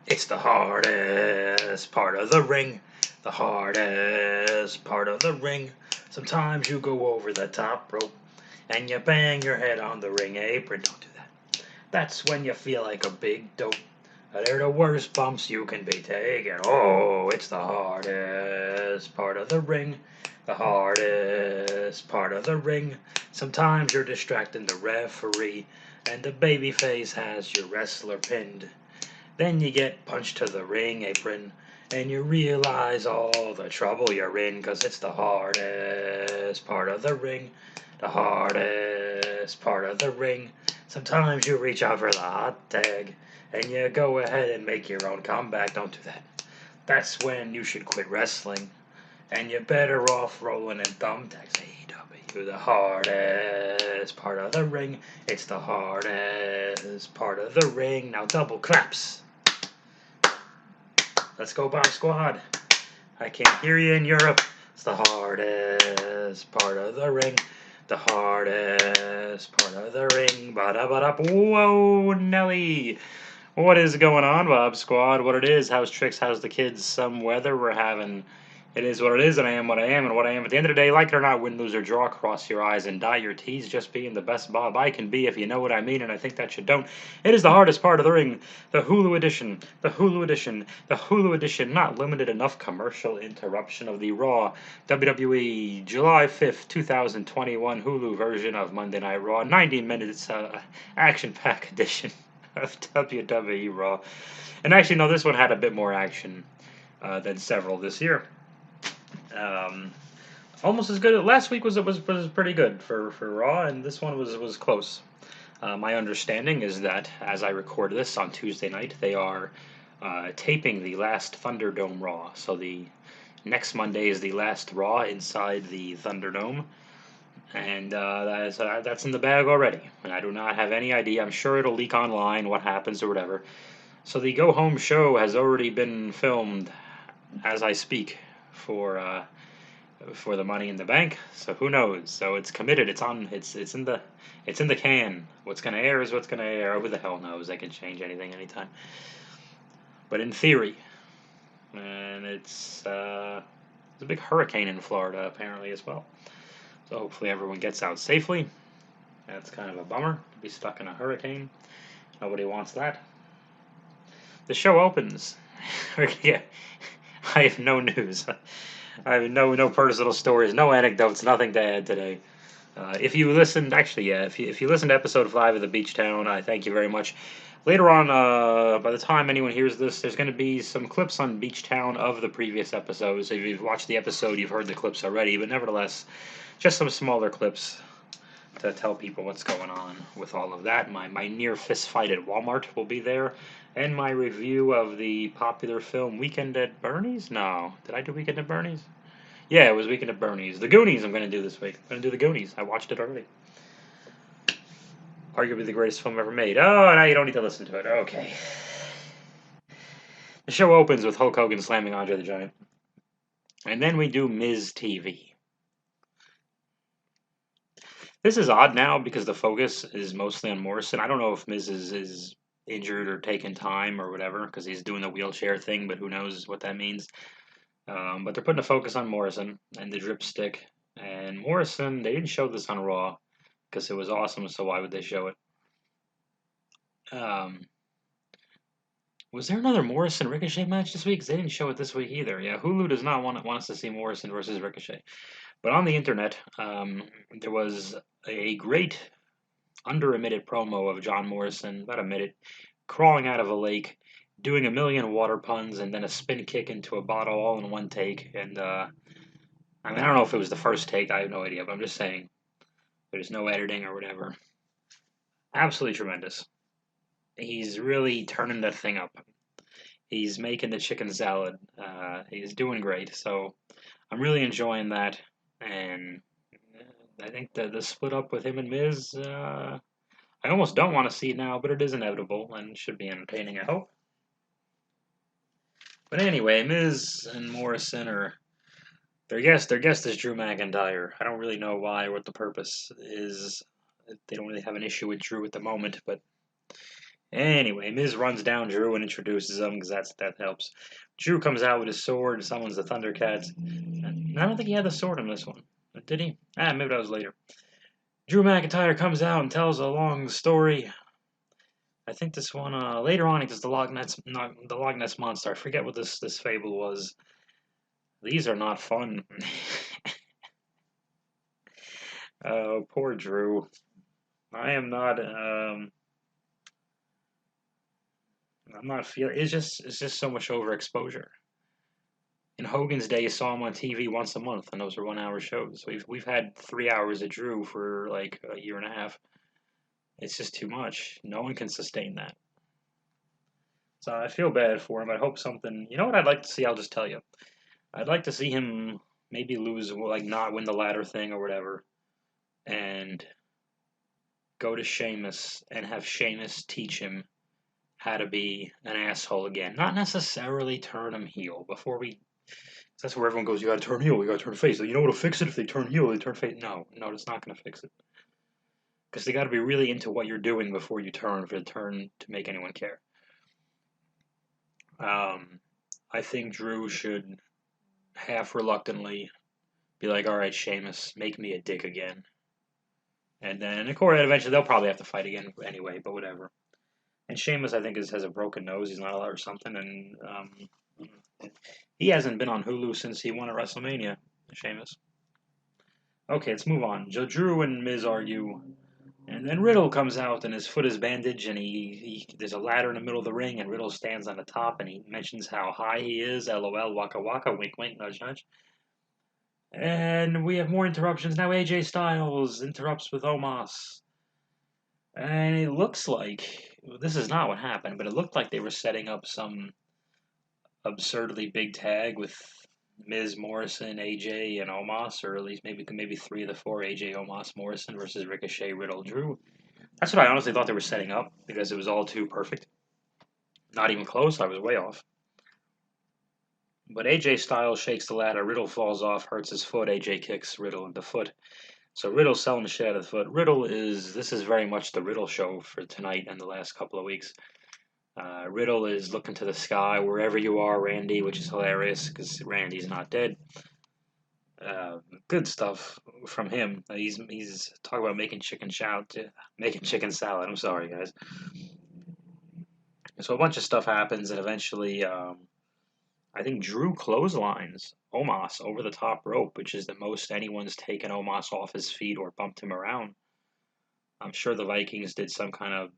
It's the hardest part of the ring. The hardest part of the ring. Sometimes you go over the top rope and you bang your head on the ring apron. Don't do that. That's when you feel like a big dope. They're the worst bumps you can be taking. Oh, it's the hardest part of the ring. The hardest part of the ring. Sometimes you're distracting the referee, and the babyface has your wrestler pinned. Then you get punched to the ring apron, and you realize all the trouble you're in, 'cause it's the hardest part of the ring. The hardest part of the ring. Sometimes you reach out for the hot tag, and you go ahead and make your own comeback. Don't do that. That's when you should quit wrestling, and you're better off rolling in thumbtacks. AEW, the hardest part of the ring. It's the hardest part of the ring. Now double claps. Let's go, Bomb Squad. I can't hear you in Europe. It's the hardest part of the ring. The hardest part of the ring. Ba-da-ba-da. Whoa, Nelly. What is going on, Bob Squad? What it is? How's tricks? How's the kids? Some weather we're having. It is what it is, and I am what I am, and what I am at the end of the day. Like it or not, win, lose, or draw, cross your eyes and dye your T's. Just being the best Bob I can be, if you know what I mean, and I think that you don't. It is the hardest part of the ring. The Hulu edition. The Hulu edition. The Hulu edition. Not limited enough commercial interruption of the Raw WWE July 5th, 2021 Hulu version of Monday Night Raw. 90 minutes action-packed edition of WWE Raw. And actually, no, this one had a bit more action than several this year. Almost as good. Last week was pretty good for Raw, and this one was close. My understanding is that as I record this on Tuesday night, they are taping the last Thunderdome Raw. So the next Monday is the last Raw inside the Thunderdome, and that's in the bag already. And I do not have any idea. I'm sure it'll leak online what happens or whatever. So the go home show has already been filmed as I speak for the Money in the Bank. So who knows? So it's committed. It's on. It's in the can. What's gonna air is what's gonna air. Who the hell knows? They can change anything anytime. But in theory, and it's a big hurricane in Florida apparently as well. So hopefully everyone gets out safely. That's kind of a bummer to be stuck in a hurricane. Nobody wants that. The show opens. Yeah, I have no news. I have no personal stories, no anecdotes, nothing to add today. If you listened, actually, yeah, if you listened to episode 5 of the Beach Town, I thank you very much. Later on, by the time anyone hears this, there's going to be some clips on Beach Town of the previous episodes. If you've watched the episode, you've heard the clips already, but nevertheless, just some smaller clips to tell people what's going on with all of that. My near fist fight at Walmart will be there, and my review of the popular film Weekend at Bernie's. No, did I do Weekend at Bernie's? Yeah, it was Weekend at Bernie's. The Goonies I'm going to do this week. I'm going to do The Goonies. I watched it already. Arguably the greatest film ever made. Oh, now you don't need to listen to it. Okay. The show opens with Hulk Hogan slamming Andre the Giant. And then we do Miz TV. This is odd now because the focus is mostly on Morrison. I don't know if Miz is injured or taking time or whatever because he's doing the wheelchair thing, but who knows what that means. But they're putting a focus on Morrison and the dripstick. And Morrison, they didn't show this on Raw because it was awesome, so why would they show it? Was there another Morrison Ricochet match this week? 'Cause they didn't show it this week either. Yeah, Hulu does not want us to see Morrison versus Ricochet. But on the internet, there was a great under-a-minute promo of John Morrison, about a minute, crawling out of a lake, doing a million water puns, and then a spin kick into a bottle all in one take. And I don't know if it was the first take. I have no idea, but I'm just saying there's no editing or whatever. Absolutely tremendous. He's really turning that thing up. He's making the chicken salad. He's doing great. So I'm really enjoying that. And I think the split up with him and Miz, I almost don't want to see it now, but it is inevitable and should be entertaining, I hope. But anyway, Miz and Morrison are their guest is Drew McIntyre. I don't really know why or what the purpose is. They don't really have an issue with Drew at the moment, but Anyway, Miz runs down Drew and introduces him because that helps. Drew comes out with his sword and summons the Thundercats. And I don't think he had the sword in this one. Did he? Maybe that was later. Drew McIntyre comes out and tells a long story. I think this one later on he does the Loch Ness monster. I forget what this fable was. These are not fun. Oh, poor Drew. I am not. I'm not feeling. It's just so much overexposure. In Hogan's day, you saw him on TV once a month, and those were 1 hour shows. We've had 3 hours of Drew for like a year and a half. It's just too much. No one can sustain that. So I feel bad for him. I hope something. You know what I'd like to see? I'll just tell you. I'd like to see him maybe lose, like not win the ladder thing or whatever, and go to Sheamus and have Sheamus teach him how to be an asshole again. Not necessarily turn him heel. Before we, that's where everyone goes. You got to turn heel. You got to turn face. You know what'll fix it if they turn heel? They turn face. No, that's not going to fix it. Because they got to be really into what you're doing before you turn for the turn to make anyone care. I think Drew should half reluctantly be like, "All right, Sheamus, make me a dick again." And then, of course, eventually they'll probably have to fight again anyway. But whatever. And Sheamus, I think, has a broken nose. He's not allowed or something. And he hasn't been on Hulu since he won at WrestleMania. Sheamus. Okay, let's move on. Drew and Miz argue, and then Riddle comes out, and his foot is bandaged, and there's a ladder in the middle of the ring, and Riddle stands on the top, and he mentions how high he is. LOL, waka waka, wink wink, nudge nudge. And we have more interruptions now. AJ Styles interrupts with Omos. And it looks like this is not what happened, but it looked like they were setting up some absurdly big tag with Miz, Morrison, AJ, and Omos, or at least maybe 3 of the 4: AJ, Omos, Morrison versus Ricochet, Riddle, Drew. That's what I honestly thought they were setting up because it was all too perfect. Not even close. I was way off. But AJ Styles shakes the ladder. Riddle falls off, hurts his foot. AJ kicks Riddle in the foot. So Riddle's selling the shit out of the foot. This is very much the Riddle show for tonight and the last couple of weeks. Riddle is looking to the sky, wherever you are, Randy, which is hilarious because Randy's not dead. Good stuff from him. He's talking about making chicken salad. I'm sorry, guys. So a bunch of stuff happens, and eventually, I think Drew clotheslines Omos over the top rope, which is the most anyone's taken Omos off his feet or bumped him around. I'm sure the Vikings did some kind of.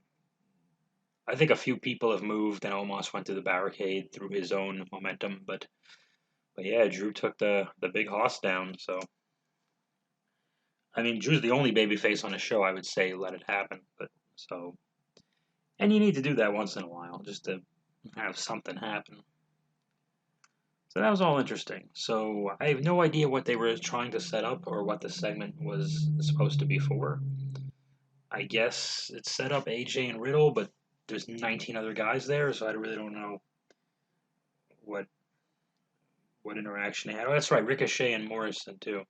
I think a few people have moved, and Omos went through the barricade through his own momentum, but yeah, Drew took the big hoss down. So I mean, Drew's the only babyface on the show. I would say let it happen, but so. And you need to do that once in a while, just to have something happen. So that was all interesting. So I have no idea what they were trying to set up or what the segment was supposed to be for. I guess it set up AJ and Riddle, but there's 19 other guys there, so I really don't know what interaction they had. Oh, that's right, Ricochet and Morrison too.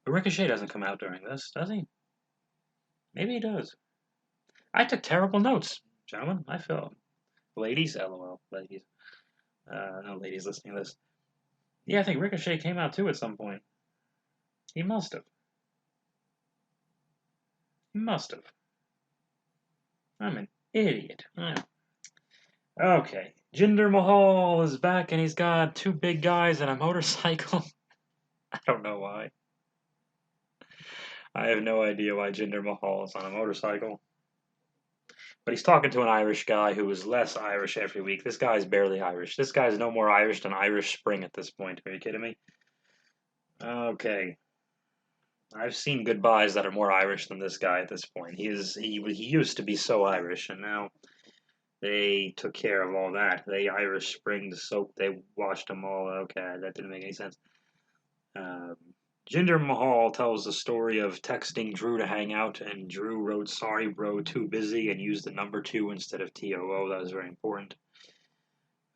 But Ricochet doesn't come out during this, does he? Maybe he does. I took terrible notes, gentlemen. I feel. Ladies, lol, ladies. No ladies listening to this. Yeah, I think Ricochet came out too at some point. He must have. He must have. I'm an idiot. Okay. Jinder Mahal is back and he's got 2 big guys and a motorcycle. I don't know why. I have no idea why Jinder Mahal is on a motorcycle. But he's talking to an Irish guy who is less Irish every week. This guy's barely Irish. This guy's no more Irish than Irish Spring at this point. Are you kidding me? Okay. I've seen goodbyes that are more Irish than this guy at this point. He used to be so Irish, and now they took care of all that. They Irish Spring the soap. They washed them all. Okay, that didn't make any sense. Jinder Mahal tells the story of texting Drew to hang out, and Drew wrote, "Sorry, bro, too busy," and used the number 2 instead of TOO. That was very important.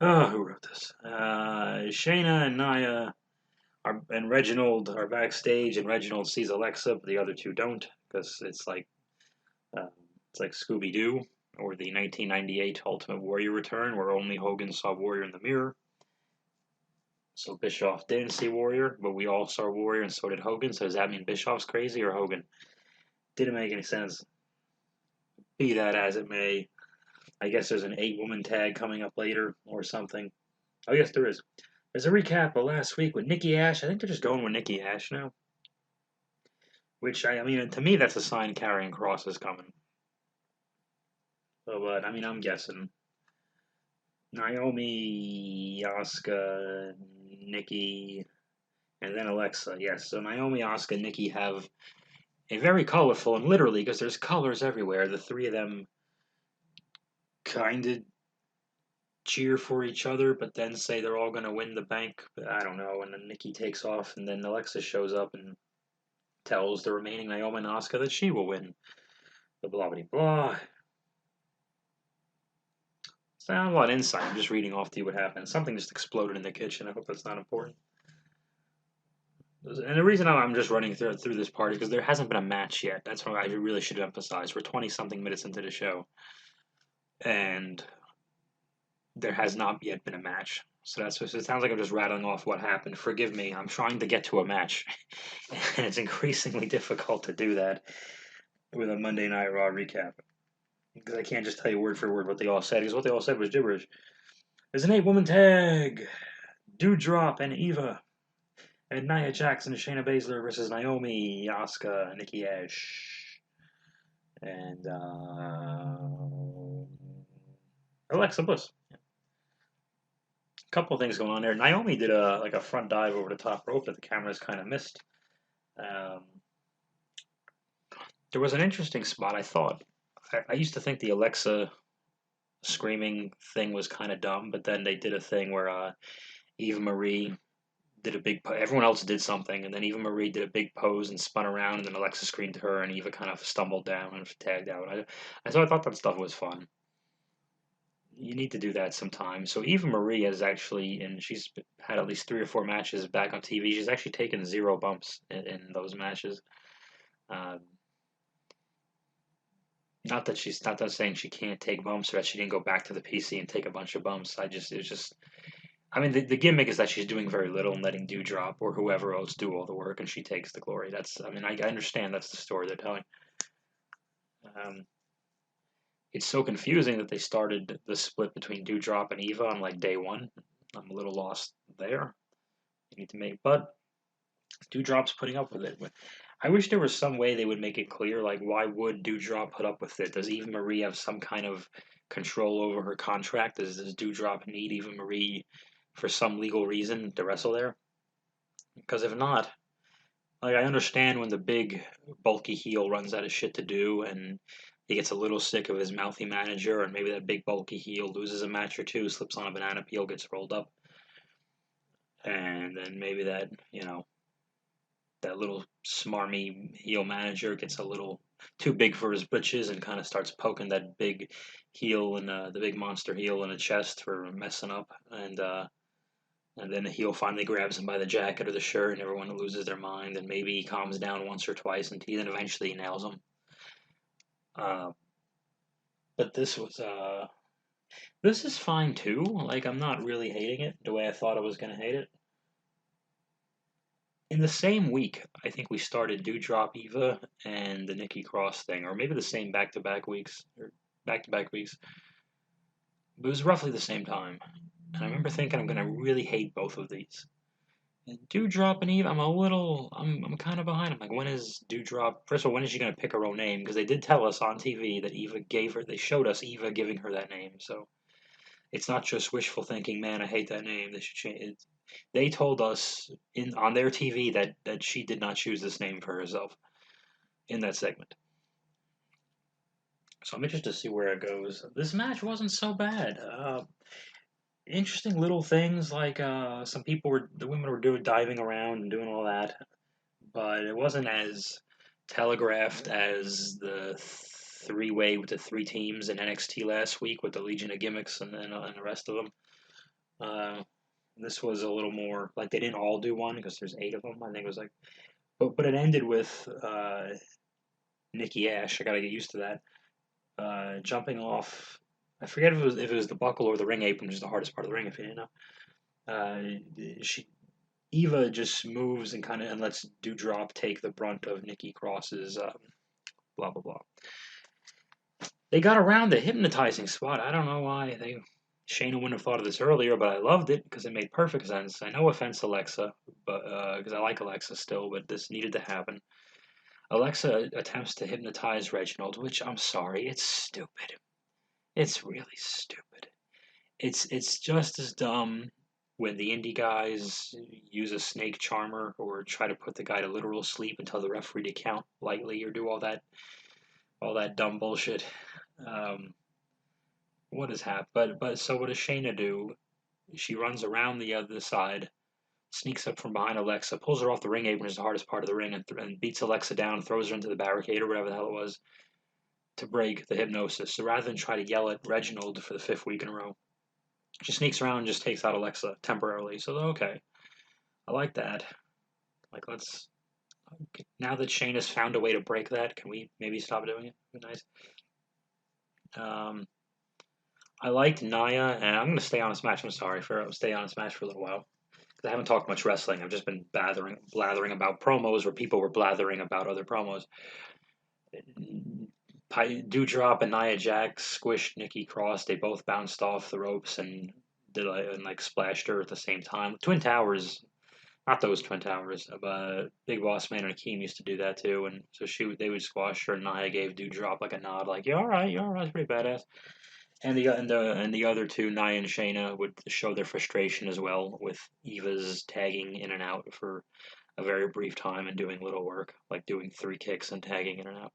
Who wrote this? Shayna and Nia and Reginald are backstage, and Reginald sees Alexa, but the other 2 don't, because it's like Scooby Doo. or the 1998 Ultimate Warrior return, where only Hogan saw Warrior in the mirror. So Bischoff didn't see Warrior, but we all saw Warrior, and so did Hogan. So does that mean Bischoff's crazy or Hogan? Didn't make any sense. Be that as it may, I guess there's an 8-woman tag coming up later or something. Oh, yes, there is. There's a recap of last week with Nikki Ash. I think they're just going with Nikki Ash now. Which, I mean, to me, that's a sign Karrion Kross is coming. So, but, I mean, I'm guessing. Naomi, Asuka, Nikki, and then Alexa. Yes, so Naomi, Asuka, Nikki have a very colorful, and literally, because there's colors everywhere, the three of them kind of cheer for each other, but then say they're all going to win the bank. I don't know. And then Nikki takes off, and then Alexa shows up and tells the remaining Naomi and Asuka that she will win. The blah blah blah. So I have a lot of insight. I'm just reading off to you what happened. Something just exploded in the kitchen. I hope that's not important. And the reason I'm just running through this part is because there hasn't been a match yet. That's what I really should emphasize. We're 20-something minutes into the show, and there has not yet been a match. So that's it sounds like I'm just rattling off what happened. Forgive me. I'm trying to get to a match, and it's increasingly difficult to do that with a Monday Night Raw recap because I can't just tell you word for word what they all said. Because what they all said was gibberish. There's an 8-woman tag. Dewdrop and Eva. And Nia Jax and Shayna Baszler versus Naomi, Asuka, Nikki Ash, and Alexa Bliss. A couple of things going on there. Naomi did a front dive over the top rope that the cameras kind of missed. There was an interesting spot. I thought I used to think the Alexa screaming thing was kind of dumb, but then they did a thing where Eva Marie did a big. Everyone else did something, and then Eva Marie did a big pose and spun around, and then Alexa screamed to her, and Eva kind of stumbled down and tagged out. I thought that stuff was fun. You need to do that sometime. So Eva Marie has actually, and she's had at least 3 or 4 matches back on TV. She's actually taken 0 bumps in those matches. Not that saying she can't take bumps or that she didn't go back to the PC and take a bunch of bumps. I mean, the gimmick is that she's doing very little and letting Dewdrop or whoever else do all the work, and she takes the glory. I understand that's the story they're telling. It's so confusing that they started the split between Dewdrop and Eva on like day 1. I'm a little lost there. But Dewdrop's putting up with it. I wish there was some way they would make it clear, like why would Dewdrop put up with it? Does Eva Marie have some kind of control over her contract? Does Dewdrop need Eva Marie for some legal reason to wrestle there? Because if not, like I understand when the big bulky heel runs out of shit to do and he gets a little sick of his mouthy manager, and maybe that big bulky heel loses a match or two, slips on a banana peel, gets rolled up, and then maybe that that little smarmy heel manager gets a little too big for his britches and kind of starts poking that big heel and the big monster heel in the chest for messing up, and then the heel finally grabs him by the jacket or the shirt, and everyone loses their mind, and maybe he calms down once or twice, and then eventually he nails him. But this is fine too. Like I'm not really hating it the way I thought I was gonna hate it. In the same week, I think we started Dewdrop Eva and the Nikki Cross thing, or maybe the same back-to-back weeks, or back-to-back weeks. But it was roughly the same time, and I remember thinking I'm gonna really hate both of these. And Dewdrop and Eve, I'm kind of behind. I'm like, when is Dewdrop? First of all, when is she gonna pick her own name? Because they did tell us on TV that they showed us Eva giving her that name. So it's not just wishful thinking. Man, I hate that name. They should change it. They told us on their TV that she did not choose this name for herself in that segment. So I'm interested to see where it goes. This match wasn't so bad. Interesting little things like the women were doing diving around and doing all that, but it wasn't as telegraphed as the 3-way with the 3 teams in NXT last week with the Legion of Gimmicks and the rest of them. This was a little more like they didn't all do one because there's 8 of them. I think it was like, but it ended with Nikki Ash. I gotta get used to that. jumping off. I forget if it was the buckle or the ring apron, which is the hardest part of the ring. If you didn't know, she Eva just moves and kind of and lets Doudrop take the brunt of Nikki Cross's blah blah blah. They got around the hypnotizing spot. I don't know why Shayna wouldn't have thought of this earlier, but I loved it because it made perfect sense. I no offense, Alexa, but because I like Alexa still, but this needed to happen. Alexa attempts to hypnotize Reginald, which I'm sorry, it's stupid. It's really stupid. It's just as dumb when the indie guys use a snake charmer or try to put the guy to literal sleep and tell the referee to count lightly or do all that dumb bullshit. Um, what has happened? But so what does Shayna do? She runs around the other side, sneaks up from behind Alexa, pulls her off the ring apron, which is the hardest part of the ring, and beats Alexa down, throws her into the barricade or whatever the hell it was to break the hypnosis. So rather than try to yell at Reginald for the 5th week in a row, she sneaks around and just takes out Alexa temporarily. So okay, I like that. Like let's now that Shane has found a way to break that, can we maybe stop doing it? Be nice. Um, I liked Nia, and I'm gonna stay on Smash. I'm sorry for stay on Smash for a little while because I haven't talked much wrestling. I've just been blathering about promos where people were blathering about other promos. Dewdrop and Nia Jax squished Nikki Cross. They both bounced off the ropes and like splashed her at the same time. Twin Towers, not those Twin Towers, but Big Boss Man and Akeem used to do that too. And so they would squash her. And Nia gave Dewdrop like a nod, like "You're all right, you're all right." It's pretty badass. And the other two, Nia and Shayna, would show their frustration as well with Eva's tagging in and out for a very brief time and doing little work, like doing 3 kicks and tagging in and out.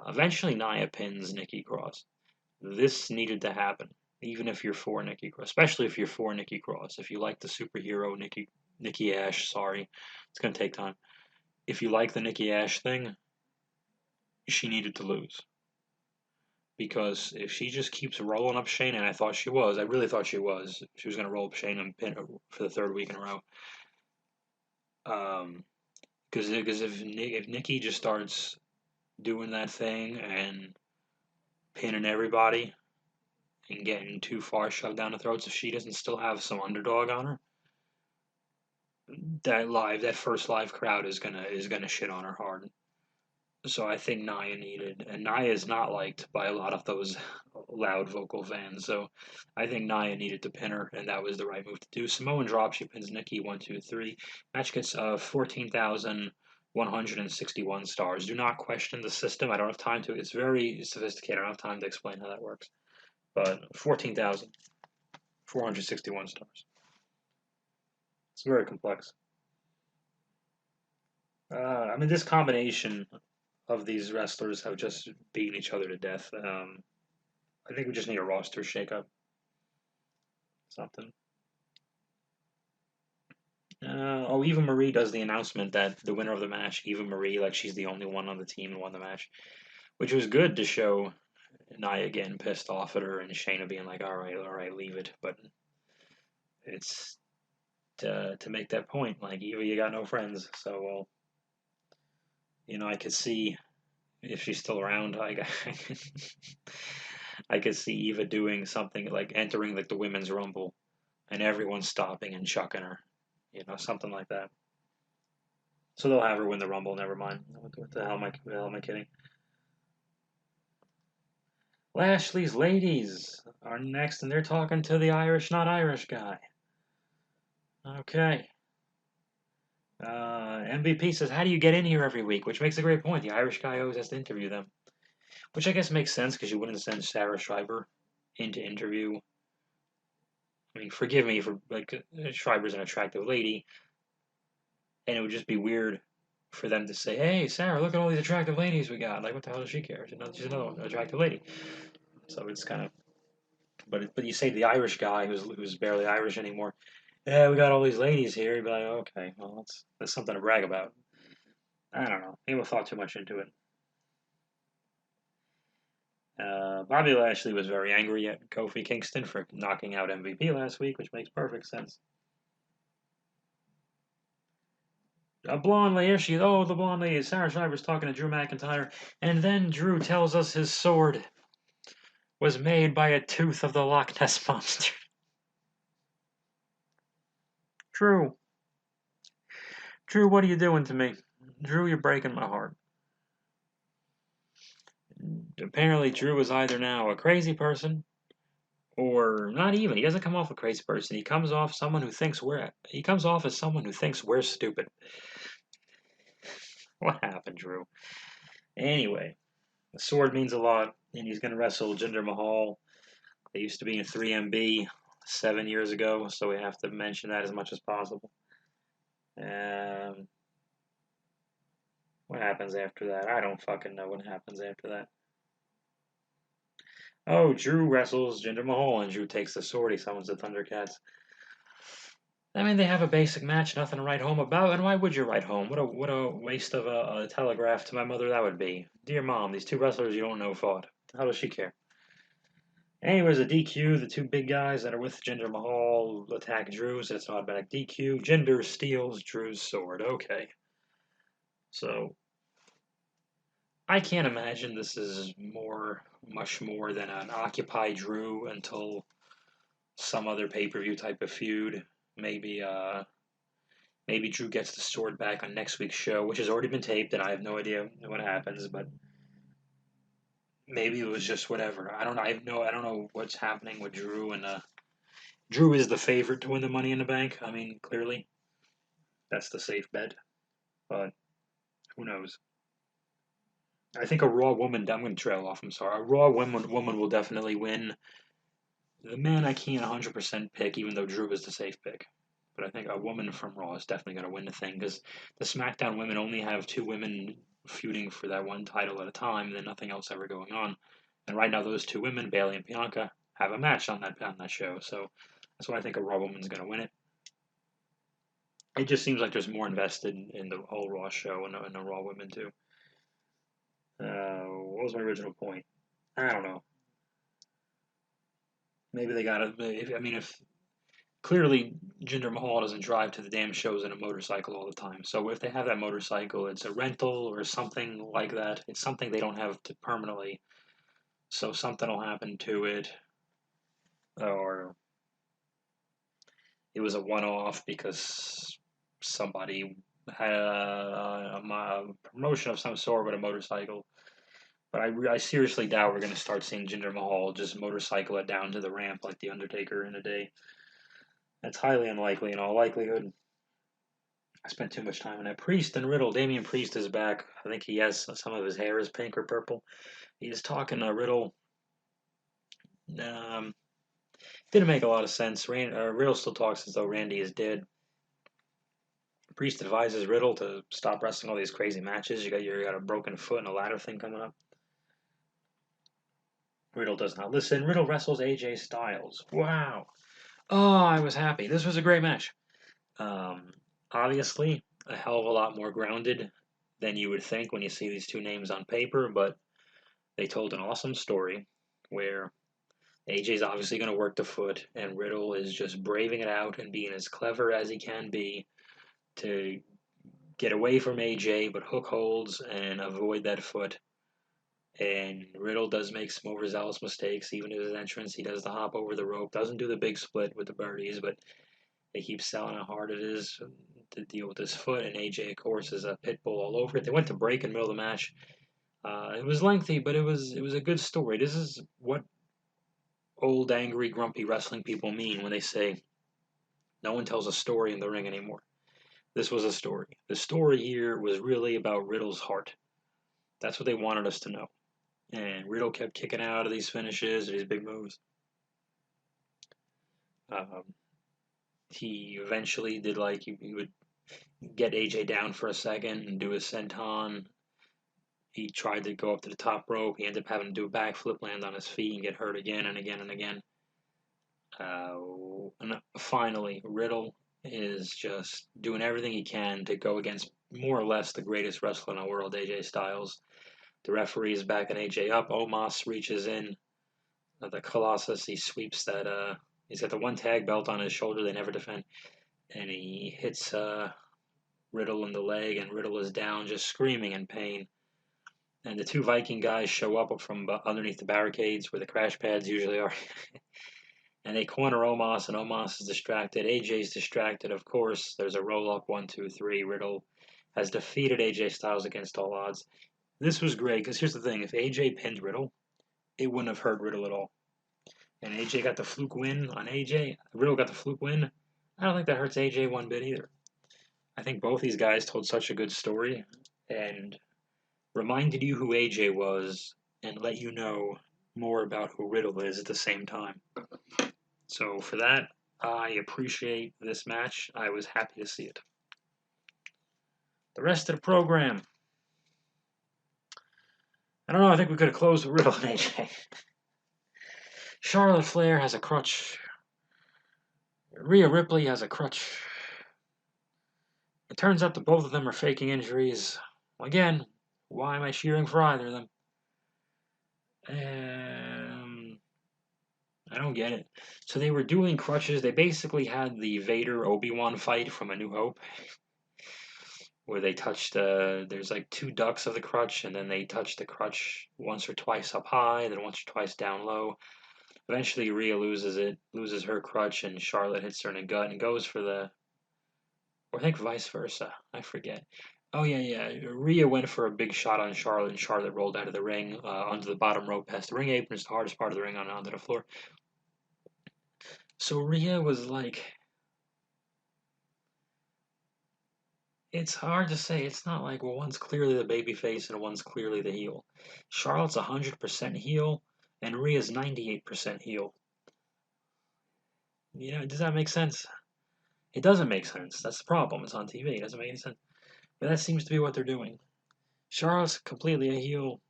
Eventually, Nia pins Nikki Cross. This needed to happen, even if you're for Nikki Cross, especially if you're for Nikki Cross. If you like the superhero Nikki Ash, sorry, it's gonna take time. If you like the Nikki Ash thing, she needed to lose because if she just keeps rolling up Shane, and I really thought she was gonna roll up Shane and pin her for the 3rd week in a row. Because if Nikki just starts doing that thing and pinning everybody and getting too far shoved down the throats, if she doesn't still have some underdog on her, that first live crowd is gonna shit on her hard. So I think Nia is not liked by a lot of those loud vocal fans. So I think Nia needed to pin her, and that was the right move to do. Samoan drop, she pins Nikki 1, 2, 3. Match gets 14,161 stars. Do not question the system. I don't have time to. It's very sophisticated. I don't have time to explain how that works. But 14,461 stars. It's very complex. I mean, this combination of these wrestlers have just beaten each other to death. I think we just need a roster shakeup. Something. Eva Marie does the announcement that the winner of the match, Eva Marie, like she's the only one on the team and won the match, which was good to show Nia getting pissed off at her and Shayna being like, all right, leave it. But it's to make that point, like, Eva, you got no friends. So, well, I could see if she's still around, I could see Eva doing something like entering like the women's rumble and everyone's stopping and chucking her, something like that. So they'll have her win the rumble. Never mind. What the hell am I kidding? Lashley's ladies are next, and they're talking to the Irish, not Irish guy. Okay. MVP says, "How do you get in here every week?" Which makes a great point. The Irish guy always has to interview them, which I guess makes sense because you wouldn't send Sarah Schreiber in to interview. I mean, forgive me for like Schreiber's an attractive lady, and it would just be weird for them to say, "Hey, Sarah, look at all these attractive ladies we got." Like, what the hell does she care? She's another one, attractive lady. So it's kind of, but you say the Irish guy who's barely Irish anymore. Yeah, we got all these ladies here. You'd be like, okay, well, that's something to brag about. I don't know. Maybe I thought too much into it. Bobby Lashley was very angry at Kofi Kingston for knocking out MVP last week, which makes perfect sense. A blonde lady, here she is. Oh, the blonde lady. Sarah Schreiber's talking to Drew McIntyre. And then Drew tells us his sword was made by a tooth of the Loch Ness Monster. Drew. Drew, what are you doing to me? Drew, you're breaking my heart. Apparently, Drew is either now a crazy person or not even. He doesn't come off a crazy person. He comes off someone who thinks we're. He comes off as someone who thinks we're stupid. What happened, Drew? Anyway, the sword means a lot, and he's going to wrestle Jinder Mahal. They used to be in 3MB 7 years ago, so we have to mention that as much as possible. What happens after that? I don't fucking know what happens after that. Oh, Drew wrestles Jinder Mahal, and Drew takes the sword. He summons the Thundercats. I mean, they have a basic match, nothing to write home about, and why would you write home? What a waste of a telegraph to my mother that would be. Dear Mom, these two wrestlers you don't know fought. How does she care? Anyways, a DQ, the two big guys that are with Jinder Mahal attack Drew, so it's an automatic DQ. Jinder steals Drew's sword. Okay. So, I can't imagine this is much more than an Occupy Drew until some other pay-per-view type of feud. Maybe Drew gets the sword back on next week's show, which has already been taped, and I have no idea what happens. But maybe it was just whatever. I don't know. I don't know what's happening with Drew, and Drew is the favorite to win the Money in the Bank. I mean, clearly, that's the safe bet. But who knows? I think a Raw woman. I'm going to trail off. I'm sorry. A Raw woman will definitely win. The man I can't 100% pick, even though Drew is the safe pick. But I think a woman from Raw is definitely going to win the thing because the SmackDown women only have two women feuding for that one title at a time, and then nothing else ever going on. And right now, those two women, Bayley and Bianca, have a match on that show. So that's why I think a Raw woman's going to win it. It just seems like there's more invested in the whole Raw show and the Raw women too. What was my original point? I don't know. Maybe they got to. I mean, if clearly Jinder Mahal doesn't drive to the damn shows in a motorcycle all the time. So if they have that motorcycle, it's a rental or something like that. It's something they don't have to permanently. So something will happen to it, or it was a one-off because somebody had a promotion of some sort with a motorcycle. But I seriously doubt we're going to start seeing Jinder Mahal just motorcycle it down to the ramp like The Undertaker in a day. That's highly unlikely in all likelihood. I spent too much time on that. Priest and Riddle. Damian Priest is back. I think he has some of his hair is pink or purple. He's talking to Riddle. Um, didn't make a lot of sense. Riddle still talks as though Randy is dead. Priest advises Riddle to stop wrestling all these crazy matches. You got a broken foot and a ladder thing coming up. Riddle does not listen. Riddle wrestles AJ Styles. Wow. Oh, I was happy. This was a great match. Um, Obviously, a hell of a lot more grounded than you would think when you see these two names on paper, but they told an awesome story where AJ's obviously going to work the foot, and Riddle is just braving it out and being as clever as he can be to get away from AJ, but hook holds and avoid that foot. And Riddle does make some overzealous mistakes, even in his entrance. He does the hop over the rope, doesn't do the big split with the birdies, but they keep selling how hard it is to deal with his foot. And AJ, of course, is a pit bull all over it. They went to break in the middle of the match. It was lengthy, but it was a good story. This is what old, angry, grumpy wrestling people mean when they say no one tells a story in the ring anymore. This was a story. The story here was really about Riddle's heart. That's what they wanted us to know. And Riddle kept kicking out of these finishes, these big moves. Um, he eventually did he would get AJ down for a second and do his senton. He tried to go up to the top rope. He ended up having to do a backflip, land on his feet, and get hurt again and again and again. And finally, Riddle is just doing everything he can to go against more or less the greatest wrestler in the world, AJ Styles. The referee is backing AJ up. Omos reaches in. The Colossus, he sweeps that. He's got the one tag belt on his shoulder they never defend. And he hits Riddle in the leg, and Riddle is down, just screaming in pain. And the two Viking guys show up from underneath the barricades where the crash pads usually are. And they corner Omos, and Omos is distracted. AJ's distracted, of course. There's a roll up 1-2-3. Riddle has defeated AJ Styles against all odds. This was great because here's the thing: if AJ pinned Riddle, it wouldn't have hurt Riddle at all. And AJ got the fluke win on AJ. Riddle got the fluke win. I don't think that hurts AJ one bit either. I think both these guys told such a good story and reminded you who AJ was and let you know more about who Riddle is at the same time. So for that, I appreciate this match. I was happy to see it. The rest of the program. I don't know, I think we could have closed with Riddle and AJ. Charlotte Flair has a crutch. Rhea Ripley has a crutch. It turns out that both of them are faking injuries. Again, why am I cheering for either of them? I don't get it. So they were doing crutches. They basically had the Vader Obi-Wan fight from A New Hope, where they touched. There's like two ducks of the crutch, and then they touch the crutch once or twice up high, then once or twice down low. Eventually, Rhea loses her crutch, and Charlotte hits her in the gut and goes for the. Or I think vice versa. I forget. Oh yeah. Rhea went for a big shot on Charlotte, and Charlotte rolled out of the ring onto the bottom rope past the ring apron. It's the hardest part of the ring onto the floor. So Rhea was like, it's hard to say. It's not like, well, one's clearly the baby face and one's clearly the heel. Charlotte's 100% heel, and Rhea's 98% heel. You know, does that make sense? It doesn't make sense. That's the problem. It's on TV. It doesn't make any sense. But that seems to be what they're doing. Charlotte's completely a heel,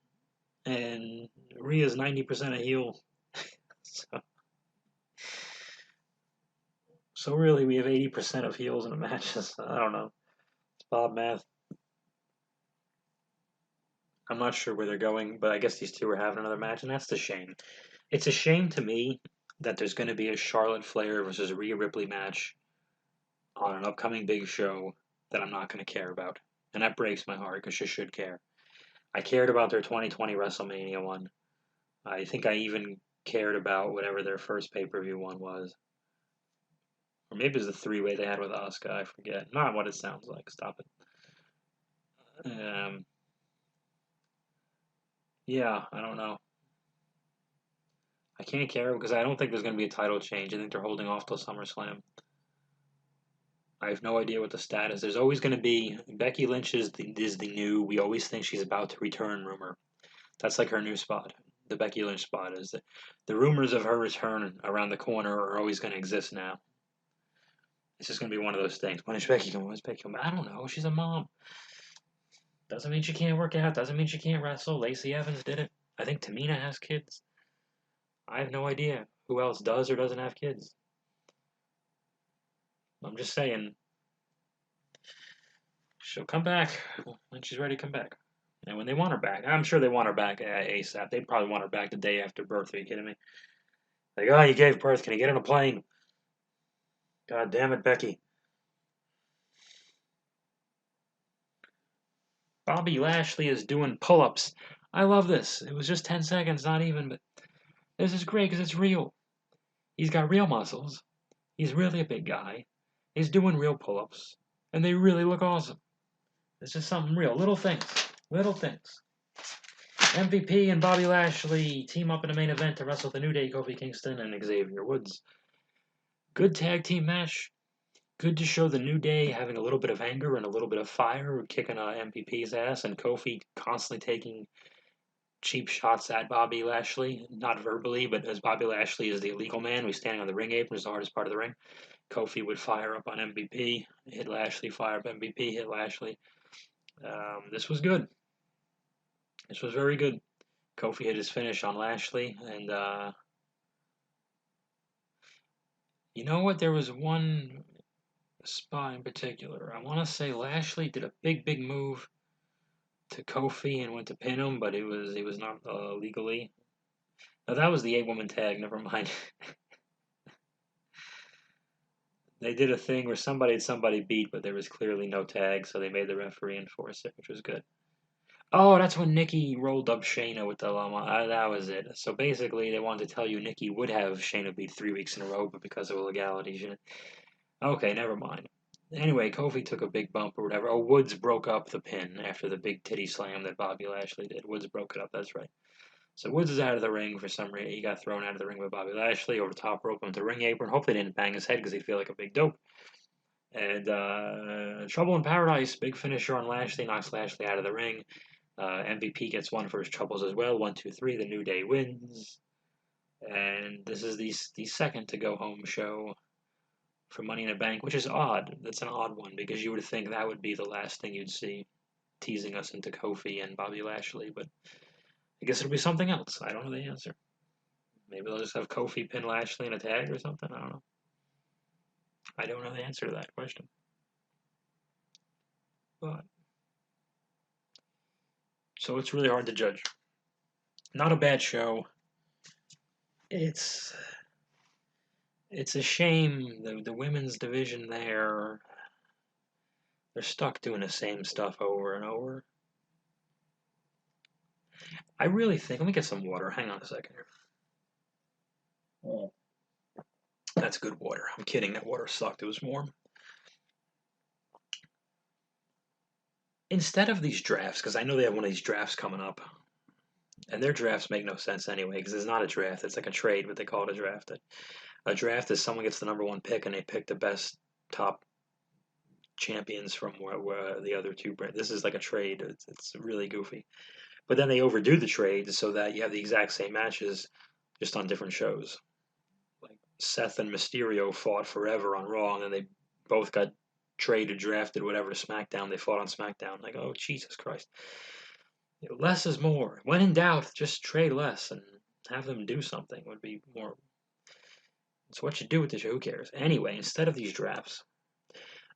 and Rhea's 90% a heel. So really, we have 80% of heels in the matches. I don't know. It's Bob math. I'm not sure where they're going, but I guess these two are having another match, and that's the shame. It's a shame to me that there's going to be a Charlotte Flair versus Rhea Ripley match on an upcoming big show that I'm not going to care about. And that breaks my heart because you should care. I cared about their 2020 WrestleMania one. I think I even cared about whatever their first pay-per-view one was. Or maybe it was the three-way they had with Asuka. I forget. Not what it sounds like. Stop it. Yeah, I don't know. I can't care because I don't think there's going to be a title change. I think they're holding off till SummerSlam. I have no idea what the status. There's always going to be Becky Lynch is the new. We always think she's about to return rumor. That's like her new spot. The Becky Lynch spot is the rumors of her return around the corner are always going to exist now. It's just going to be one of those things. When is Becky coming? When is Becky coming? I don't know. She's a mom. Doesn't mean she can't work out. Doesn't mean she can't wrestle. Lacey Evans did it. I think Tamina has kids. I have no idea who else does or doesn't have kids. I'm just saying, she'll come back when she's ready to come back. And when they want her back, I'm sure they want her back ASAP. They probably want her back the day after birth. Are you kidding me? Like, oh, you gave birth. Can you get on a plane? God damn it, Becky. Bobby Lashley is doing pull-ups. I love this. It was just 10 seconds, not even, but this is great because it's real. He's got real muscles. He's really a big guy. He's doing real pull-ups. And they really look awesome. It's just something real. Little things. Little things. MVP and Bobby Lashley team up in the main event to wrestle the New Day, Kofi Kingston and Xavier Woods. Good tag team match. Good to show the New Day having a little bit of anger and a little bit of fire, kicking MVP's ass, and Kofi constantly taking cheap shots at Bobby Lashley, not verbally, but as Bobby Lashley is the illegal man who's standing on the ring apron, is the hardest part of the ring. Kofi would fire up on MVP, hit Lashley, fire up MVP, hit Lashley. This was good. This was very good. Kofi hit his finish on Lashley, and you know what? There was one spot in particular. I want to say Lashley did a big move to Kofi and went to pin him, but it was not legally. No, that was the 8-woman tag. Never mind. They did a thing where somebody had somebody beat, but there was clearly no tag, so they made the referee enforce it, which was good. Oh, that's when Nikki rolled up Shayna with the llama. That was it. So basically, they wanted to tell you Nikki would have Shayna beat 3 weeks in a row, but because of illegality, she didn't. Okay, never mind. Anyway, Kofi took a big bump or whatever. Oh, Woods broke up the pin after the big titty slam that Bobby Lashley did. Woods broke it up, that's right. So Woods is out of the ring for some reason. He got thrown out of the ring by Bobby Lashley over the top rope onto the ring apron. Hope they didn't bang his head because he'd feel like a big dope. And Trouble in Paradise, big finisher on Lashley, knocks Lashley out of the ring. MVP gets one for his troubles as well. 1, 2, 3. The New Day wins. And this is the second to go home show for Money in the Bank, which is odd. That's an odd one because you would think that would be the last thing you'd see, teasing us into Kofi and Bobby Lashley. But I guess it'll be something else. I don't know the answer. Maybe they'll just have Kofi pin Lashley in a tag or something. I don't know. I don't know the answer to that question. But so it's really hard to judge. Not a bad show. It's a shame the women's division there. They're stuck doing the same stuff over and over. I really think. Let me get some water. Hang on a second here. Oh. That's good water. I'm kidding. That water sucked. It was warm. Instead of these drafts, because I know they have one of these drafts coming up, and their drafts make no sense anyway, because it's not a draft. It's like a trade, but they call it a draft. A draft is someone gets the number one pick, and they pick the best top champions from where the other two brands. This is like a trade. It's really goofy. But then they overdo the trade so that you have the exact same matches, just on different shows. Like Seth and Mysterio fought forever on Raw, and then they both got traded, drafted, whatever, to SmackDown. They fought on SmackDown. Like, oh, Jesus Christ. Less is more. When in doubt, just trade less and have them do something would be more. It's what you do with the show. Who cares? Anyway, instead of these drafts,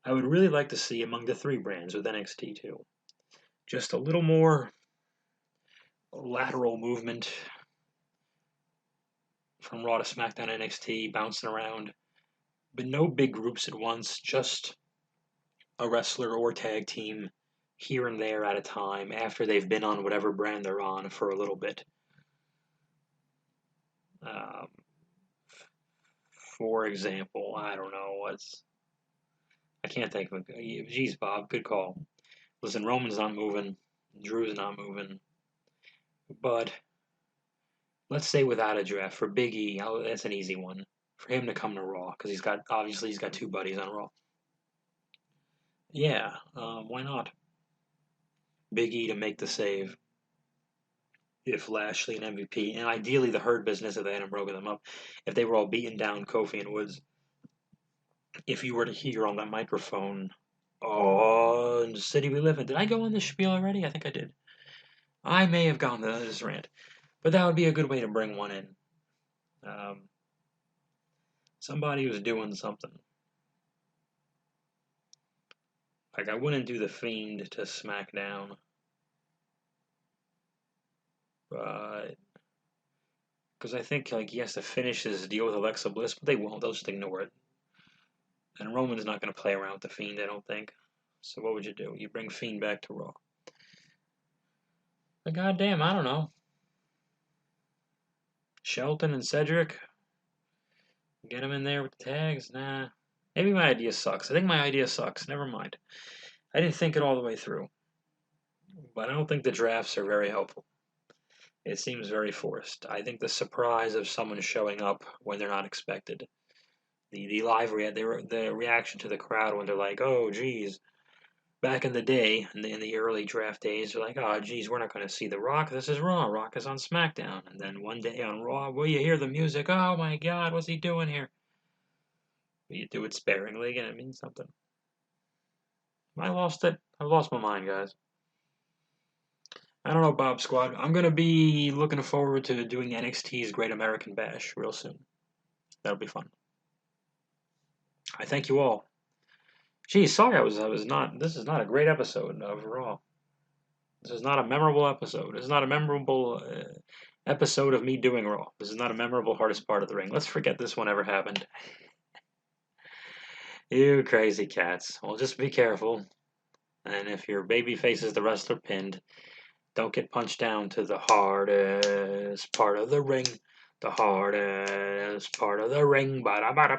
I would really like to see among the three brands with NXT too, just a little more lateral movement from Raw to SmackDown, NXT, bouncing around, but no big groups at once, just a wrestler or tag team here and there at a time after they've been on whatever brand they're on for a little bit. Um, for example, I don't know what's. I can't think of it. Geez, Bob, good call. Listen, Roman's not moving, Drew's not moving, but let's say without a draft for Big E, that's an easy one for him to come to Raw because he's got two buddies on Raw. Yeah, why not? Big E to make the save if Lashley and MVP, and ideally the Hurt Business if they hadn't broken them up, if they were all beaten down, Kofi and Woods. If you were to hear on that microphone, oh, in the city we live in, did I go on this spiel already? I think I did. I may have gone to this rant, but that would be a good way to bring one in. Somebody who's doing something. Like, I wouldn't do the Fiend to SmackDown, but because I think like he has to finish his deal with Alexa Bliss, but they won't. They'll just ignore it. And Roman's not going to play around with the Fiend, I don't think. So what would you do? You bring Fiend back to Raw. But goddamn, I don't know. Shelton and Cedric. Get them in there with the tags? Nah. Maybe my idea sucks. I think my idea sucks. Never mind. I didn't think it all the way through. But I don't think the drafts are very helpful. It seems very forced. I think the surprise of someone showing up when they're not expected, the live the reaction to the crowd when they're like, "Oh, geez." Back in the day, in the early draft days, they're like, "Oh, geez, we're not going to see The Rock. This is Raw. Rock is on SmackDown." And then one day on Raw, well, you hear the music. Oh my God, what's he doing here? But you do it sparingly, and it means something. I lost it. I lost my mind, guys. I don't know, Bob Squad. I'm going to be looking forward to doing NXT's Great American Bash real soon. That'll be fun. I thank you all. Geez, sorry I was not. This is not a great episode of Raw. This is not a memorable episode. This is not a memorable episode of me doing Raw. This is not a memorable hardest part of the ring. Let's forget this one ever happened. You crazy cats. Well, just be careful. And if your baby faces the wrestler pinned, don't get punched down to the hardest part of the ring. The hardest part of the ring. Ba-da-ba-da.